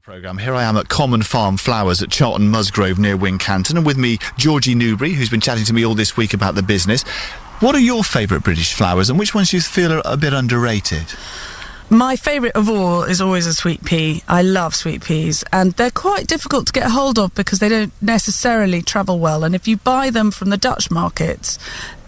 Programme. Here I am at Common Farm Flowers at Charlton Musgrove near Wincanton, and with me Georgie Newbery, who's been chatting to me all this week about the business. What are your favourite British flowers, and which ones do you feel are a bit underrated? My favourite of all is always a sweet pea. I love sweet peas, and they're quite difficult to get hold of because they don't necessarily travel well, and if you buy them from the Dutch markets,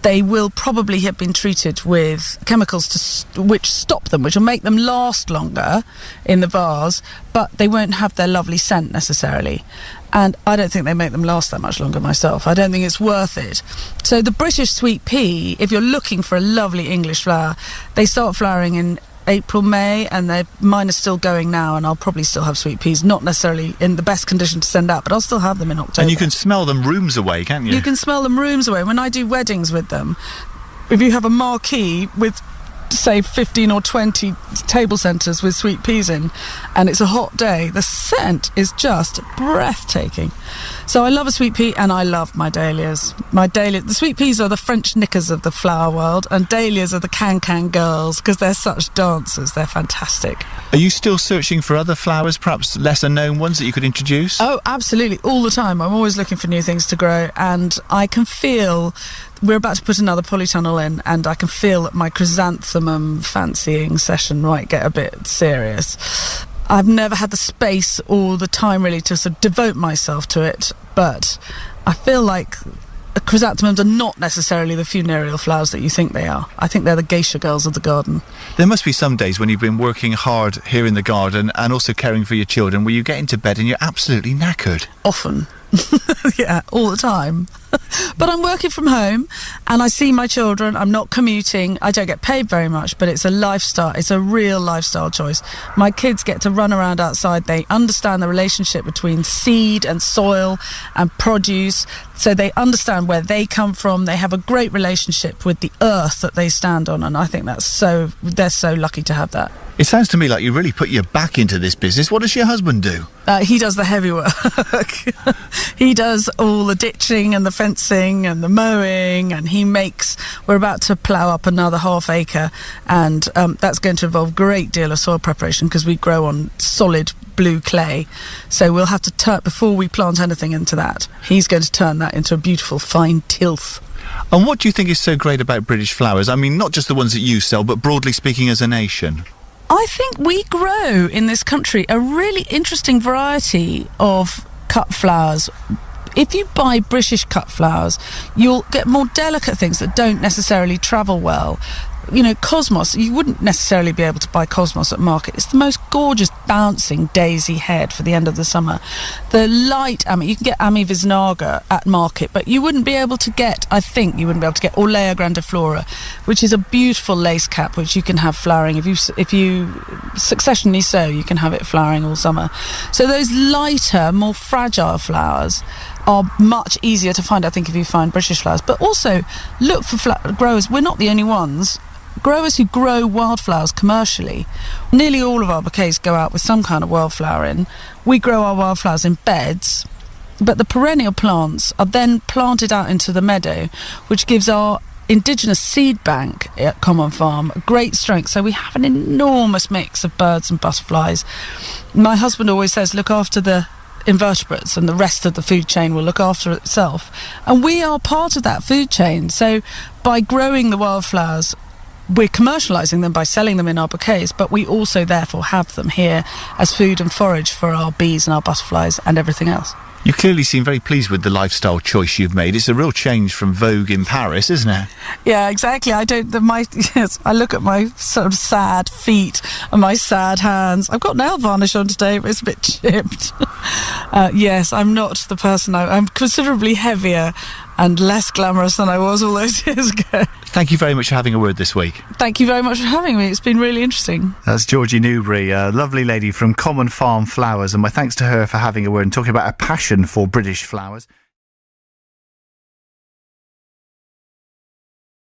they will probably have been treated with chemicals which stop them, which will make them last longer in the vase, but they won't have their lovely scent necessarily. And I don't think they make them last that much longer myself. I don't think it's worth it. So the British sweet pea, if you're looking for a lovely English flower, they start flowering in April, May, and mine are still going now, and I'll probably still have sweet peas, not necessarily in the best condition to send out, but I'll still have them in October. And you can smell them rooms away, can't you? You can smell them rooms away. When I do weddings with them, if you have a marquee with, say, 15 or 20 table centres with sweet peas in, and it's a hot day, the scent is just breathtaking. So I love a sweet pea, and I love my dahlias. The sweet peas are the French knickers of the flower world, and dahlias are the can-can girls, because they're such dancers. They're fantastic. Are you still searching for other flowers, perhaps lesser-known ones that you could introduce? Oh, absolutely, all the time. I'm always looking for new things to grow, and I can feel... We're about to put another polytunnel in, and I can feel that my chrysanthemum fancying session might get a bit serious. I've never had the space or the time really to sort of devote myself to it, but I feel like chrysanthemums are not necessarily the funereal flowers that you think they are. I think they're the geisha girls of the garden. There must be some days when you've been working hard here in the garden and also caring for your children where you get into bed and you're absolutely knackered. Often. Yeah, all the time. But I'm working from home and I see my children. I'm not commuting. I don't get paid very much, but it's a lifestyle. It's a real lifestyle choice. My kids get to run around outside. They understand the relationship between seed and soil and produce, so they understand where they come from. They have a great relationship with the earth that they stand on, and I think they're so lucky to have that. It sounds to me like you really put your back into this business. What does your husband do? He does the heavy work. He does all the ditching and the fencing and the mowing, and we're about to plough up another half acre, and that's going to involve a great deal of soil preparation because we grow on solid blue clay. So we'll have to before we plant anything into that, he's going to turn that into a beautiful fine tilth. And what do you think is so great about British flowers? I mean, not just the ones that you sell, but broadly speaking as a nation. I think we grow in this country a really interesting variety of cut flowers. If you buy British cut flowers, you'll get more delicate things that don't necessarily travel well. You know, cosmos, you wouldn't necessarily be able to buy cosmos at market. It's the most gorgeous bouncing daisy head for the end of the summer. The light you can get Ami Visnaga at market, but you wouldn't be able to get Orlea grandiflora, which is a beautiful lace cap which you can have flowering. If you successionally sow, you can have it flowering all summer. So those lighter, more fragile flowers are much easier to find, I think, if you find British flowers. But also look for growers. We're not the only ones. Growers who grow wildflowers commercially. Nearly all of our bouquets go out with some kind of wildflower in. We grow our wildflowers in beds, but the perennial plants are then planted out into the meadow, which gives our indigenous seed bank at Common Farm great strength. So we have an enormous mix of birds and butterflies. My husband always says, look after the invertebrates and the rest of the food chain will look after itself. And we are part of that food chain. So by growing the wildflowers, we're commercialising them by selling them in our bouquets, but we also therefore have them here as food and forage for our bees and our butterflies and everything else. You clearly seem very pleased with the lifestyle choice you've made. It's a real change from Vogue in Paris, isn't it? Yeah, exactly. I look at my sort of sad feet and my sad hands. I've got nail varnish on today, but it's a bit chipped. Yes, I'm not the person. I'm considerably heavier and less glamorous than I was all those years ago. Thank you very much for having a word this week. Thank you very much for having me. It's been really interesting. That's Georgie Newbery, a lovely lady from Common Farm Flowers, and my thanks to her for having a word and talking about a passion for British flowers.